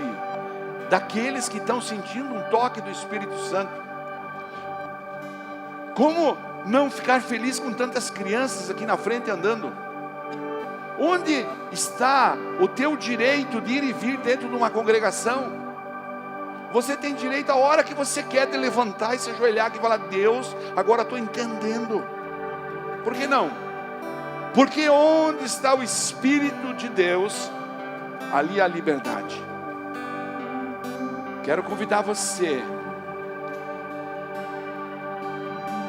daqueles que estão sentindo um toque do Espírito Santo? Como não ficar feliz com tantas crianças aqui na frente andando? Onde está o teu direito de ir e vir dentro de uma congregação? Você tem direito a hora que você quer de levantar e se ajoelhar e falar: Deus, agora estou entendendo. Por que não? Porque onde está o Espírito de Deus, ali há liberdade. Quero convidar você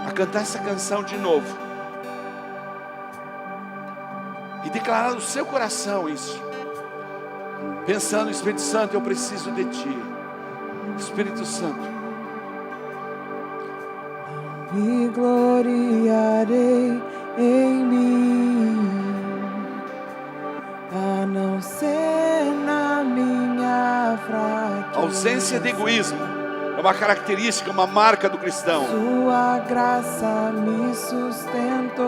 a cantar essa canção de novo e declarar no seu coração isso, pensando: Espírito Santo, eu preciso de Ti. Espírito Santo, me gloriarei em mim, a não ser na minha fraqueza. A ausência de egoísmo é uma característica, uma marca do cristão. Sua graça me sustentou,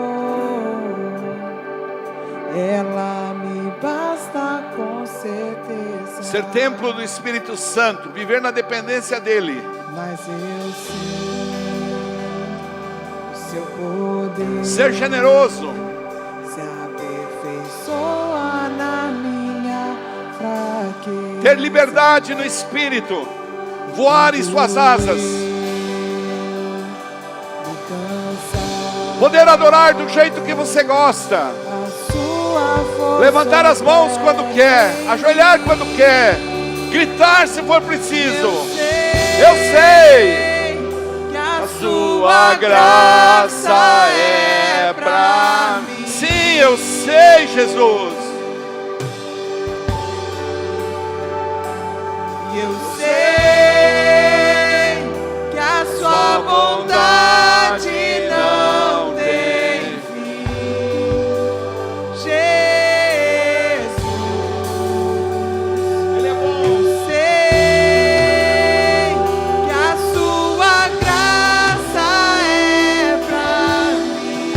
ela me basta com certeza. Ser templo do Espírito Santo, viver na dependência dEle. Mas eu sei o seu poder. Ser generoso. Se aperfeiçoa na minha fraqueza. Ter liberdade no Espírito. Voar em suas asas. Poder adorar do jeito que você gosta. Levantar as mãos quando quer, ajoelhar quando quer, gritar se for preciso. Eu sei que a sua graça é pra mim. Sim, eu sei, Jesus. E eu sei que a sua bondade não tem fim. Ele é bom. Eu sei que a sua graça é pra mim.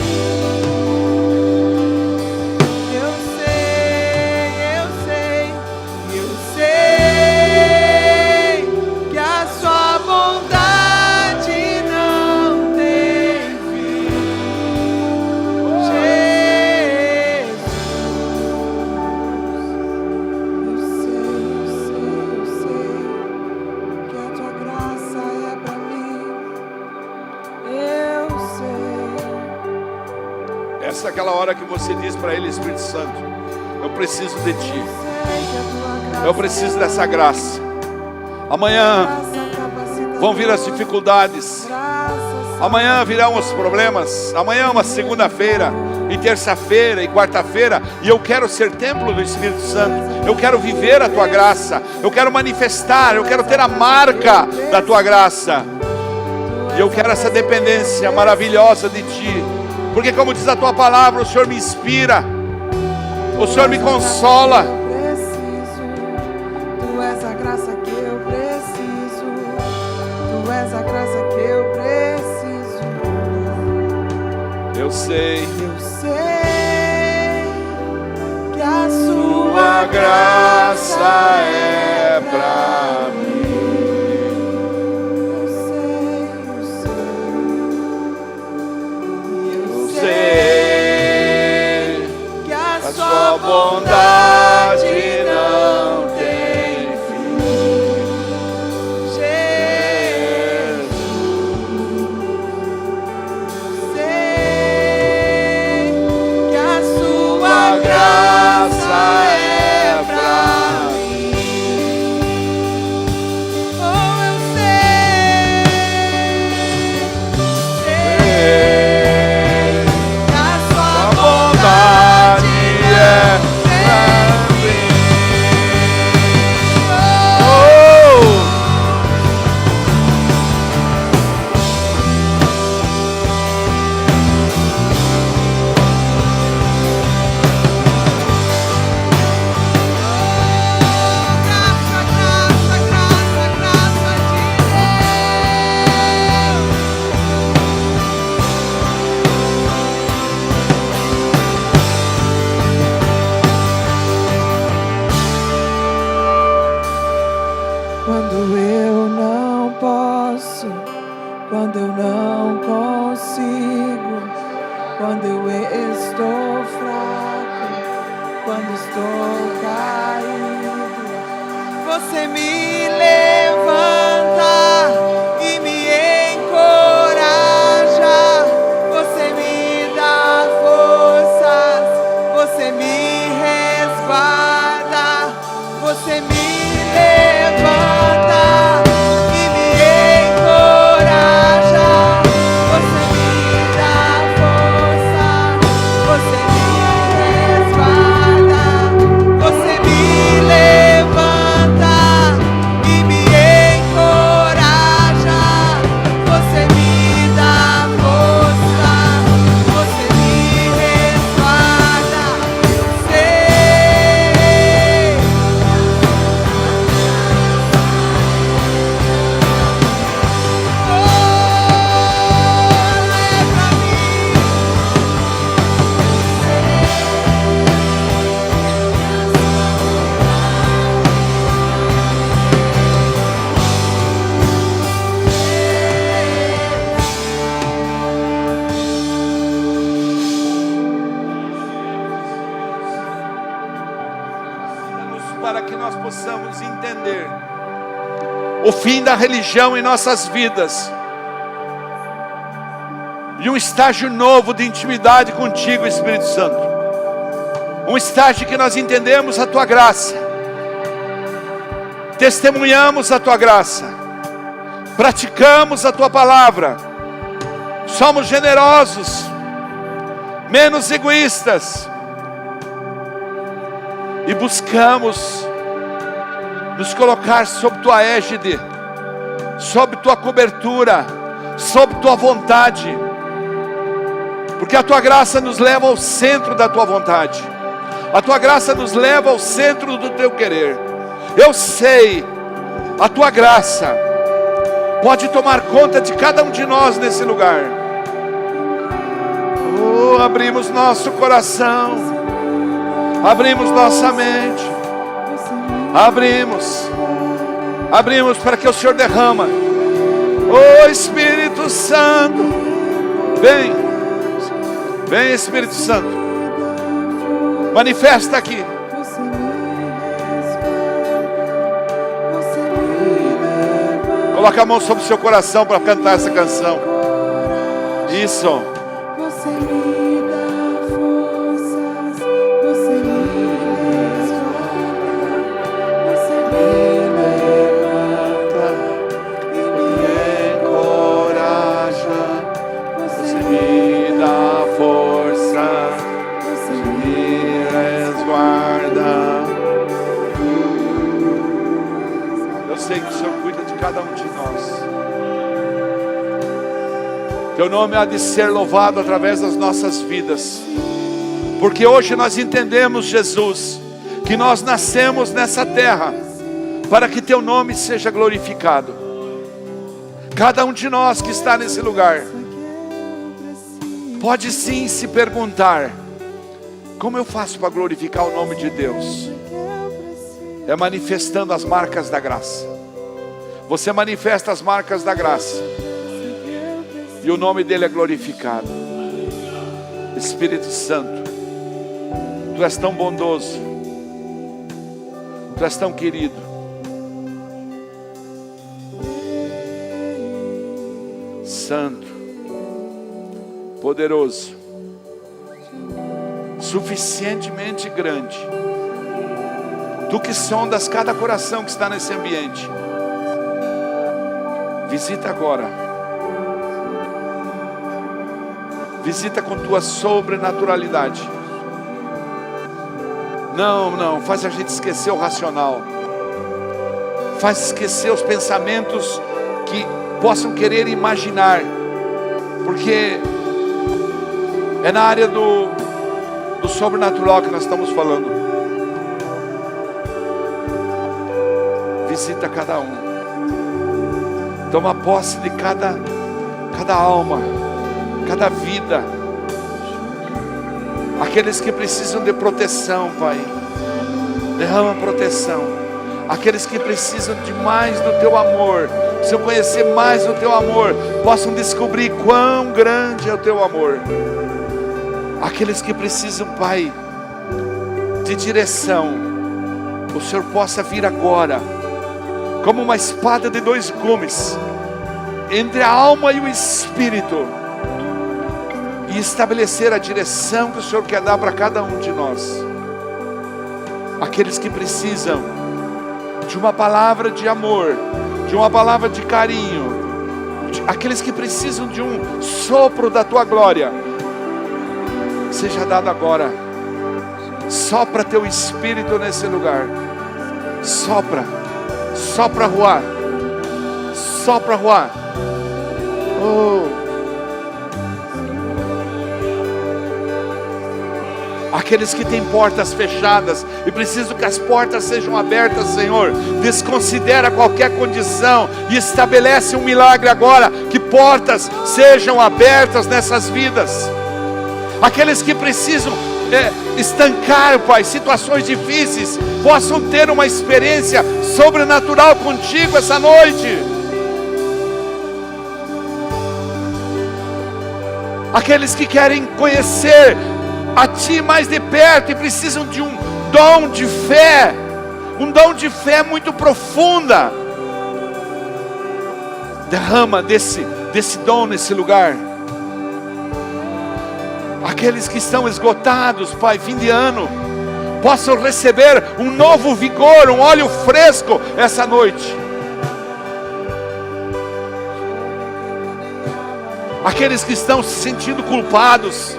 Eu sei que a sua bondade não tem fim. Jesus, eu sei que a tua graça é pra mim. Eu sei. Essa é aquela hora que você diz para Ele: Espírito Santo, eu preciso de Ti. Eu preciso dessa graça. Amanhã vão vir as dificuldades. Amanhã virão os problemas. Amanhã é uma segunda-feira, e terça-feira, e quarta-feira. E eu quero ser templo do Espírito Santo. Eu quero viver a Tua graça. Eu quero manifestar. Eu quero ter a marca da Tua graça. E eu quero essa dependência maravilhosa de Ti. Porque como diz a Tua palavra, o Senhor me inspira. O Senhor me consola. Tu és a graça que eu preciso. Tu és a graça que eu preciso. Eu sei Que a sua graça é pra mim. Eu sei. Sei Que a a sua Sua bondade não tem fim. Jesus. Eu sei quando eu não consigo, quando eu estou fraco, quando estou caído. Você me levanta e me encoraja. Você me dá forças, você me resguarda. Você me levanta e me encoraja. Você me dá força, você me resguarda. Você me levanta e me encoraja. Você me dá força, você me resguarda. Eu sei. Oh, é pra mim. Para que nós possamos entender o fim da religião em nossas vidas e um estágio novo de intimidade contigo, Espírito Santo. Um estágio que nós entendemos a tua graça, testemunhamos a tua graça, praticamos a tua palavra, somos generosos, menos egoístas, e buscamos nos colocar sob tua égide, sob tua cobertura, sob tua vontade, porque a tua graça nos leva ao centro da tua vontade, a tua graça nos leva ao centro do teu querer. Eu sei, a tua graça pode tomar conta de cada um de nós nesse lugar. Oh, abrimos nosso coração, abrimos nossa mente, abrimos para que o Senhor derrama. Oh Espírito Santo, vem Espírito Santo, manifesta aqui. Coloca a mão sobre o seu coração para cantar essa canção. Isso. Você me dá forças, você me resguarda. Você me levanta e me encoraja. Você me dá força, você me Resguarda. Eu sei que o Senhor cuida de cada um de nós. Teu nome há de ser louvado através das nossas vidas, porque hoje nós entendemos, Jesus, que nós nascemos nessa terra para que teu nome seja glorificado. Cada um de nós que está nesse lugar pode sim se perguntar: como eu faço para glorificar o nome de Deus? É manifestando as marcas da graça. Você manifesta as marcas da graça e o nome dele é glorificado. Espírito Santo, tu és tão bondoso, tu és tão querido. Santo, poderoso, suficientemente grande. Tu que sondas cada coração que está nesse ambiente, visita agora. Visita com tua sobrenaturalidade. Não, faz a gente esquecer o racional. Faz esquecer os pensamentos que possam querer imaginar. Porque é na área do sobrenatural que nós estamos falando. Visita cada um. Toma posse de cada alma, cada vida. Aqueles que precisam de proteção, Pai, derrama proteção. Aqueles que precisam de mais do Teu amor, precisam conhecer mais do Teu amor, possam descobrir quão grande é o Teu amor. Aqueles que precisam, Pai, de direção, o Senhor possa vir agora, como uma espada de dois gumes, entre a alma e o espírito, e estabelecer a direção que o Senhor quer dar para cada um de nós. Aqueles que precisam de uma palavra de amor, de uma palavra de carinho, aqueles que precisam de um sopro da Tua glória, seja dado agora. Sopra Teu Espírito nesse lugar. Sopra, sopra Ruá, sopra Ruá. Oh. Aqueles que têm portas fechadas e precisam que as portas sejam abertas, Senhor, desconsidera qualquer condição e estabelece um milagre agora, que portas sejam abertas nessas vidas. Aqueles que precisam estancar, Pai, situações difíceis, possam ter uma experiência sobrenatural contigo essa noite. Aqueles que querem conhecer a Ti mais de perto e precisam de um dom de fé, um dom de fé muito profunda, derrama desse dom nesse lugar. Aqueles que estão esgotados, Pai, fim de ano, possam receber um novo vigor, um óleo fresco essa noite. Aqueles que estão se sentindo culpados,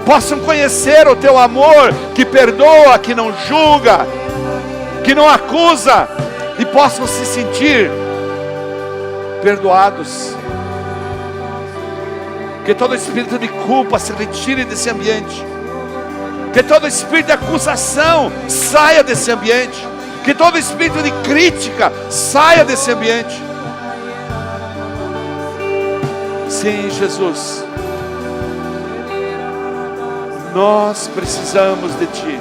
possam conhecer o Teu amor, que perdoa, que não julga, que não acusa, e possam se sentir perdoados. Que todo espírito de culpa se retire desse ambiente. Que todo espírito de acusação saia desse ambiente. Que todo espírito de crítica saia desse ambiente. Sim, Jesus, nós precisamos de Ti.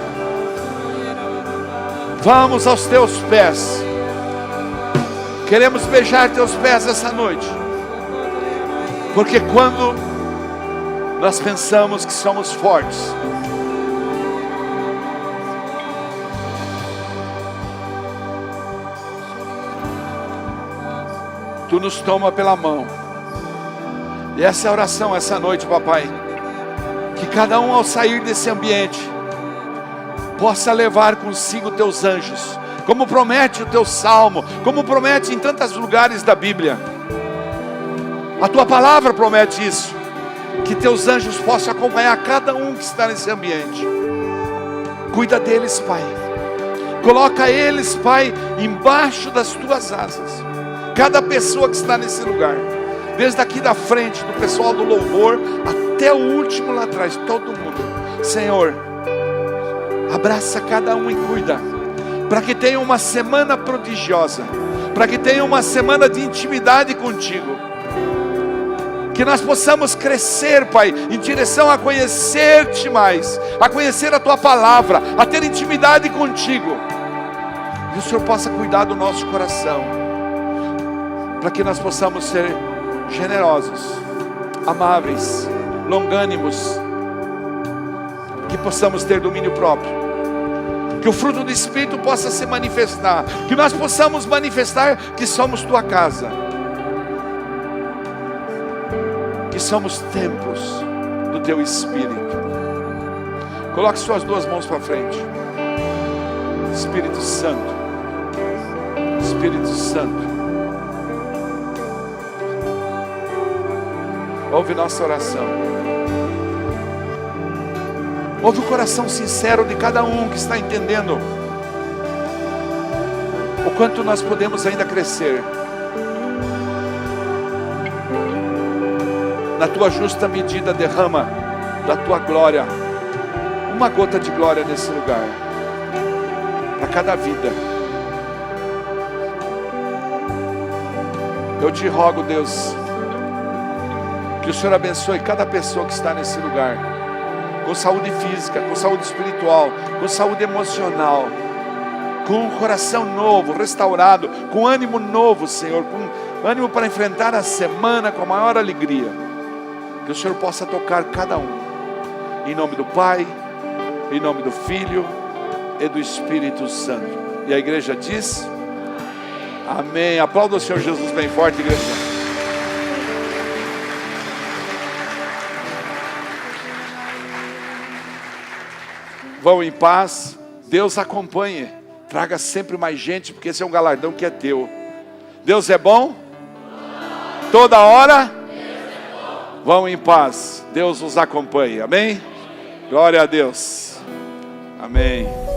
Vamos aos Teus pés. Queremos beijar Teus pés essa noite. Porque quando nós pensamos que somos fortes, Tu nos toma pela mão. E essa é a oração essa noite, Papai. Que cada um, ao sair desse ambiente, possa levar consigo Teus anjos, como promete o Teu salmo, como promete em tantos lugares da Bíblia. A Tua palavra promete isso, que Teus anjos possam acompanhar cada um que está nesse ambiente. Cuida deles, Pai. Coloca eles, Pai, embaixo das Tuas asas. Cada pessoa que está nesse lugar, desde aqui da frente, do pessoal do louvor, até o último lá atrás, todo mundo. Senhor, abraça cada um e cuida, para que tenha uma semana prodigiosa, para que tenha uma semana de intimidade contigo. Que nós possamos crescer, Pai, em direção a conhecer-Te mais, a conhecer a Tua palavra, a ter intimidade contigo. E o Senhor possa cuidar do nosso coração, para que nós possamos ser generosos, amáveis, longânimos, que possamos ter domínio próprio, que o fruto do Espírito possa se manifestar, que nós possamos manifestar que somos Tua casa, que somos templos do Teu Espírito. Coloque suas duas mãos para frente. Espírito Santo, Espírito Santo, ouve nossa oração. Ouve o coração sincero de cada um que está entendendo o quanto nós podemos ainda crescer. Na Tua justa medida, derrama da Tua glória, uma gota de glória nesse lugar, para cada vida. Eu Te rogo, Deus, que o Senhor abençoe cada pessoa que está nesse lugar, com saúde física, com saúde espiritual, com saúde emocional. com um coração novo, restaurado, com ânimo novo, Senhor, com ânimo para enfrentar a semana com a maior alegria. Que o Senhor possa tocar cada um, em nome do Pai, em nome do Filho e do Espírito Santo. E a igreja diz: amém. Aplauda o Senhor Jesus bem forte, igreja. Vão em paz, Deus acompanhe, traga sempre mais gente, porque esse é um galardão que é teu. Deus é bom? Toda hora? Vão em paz, Deus os acompanhe, amém? Glória a Deus, amém.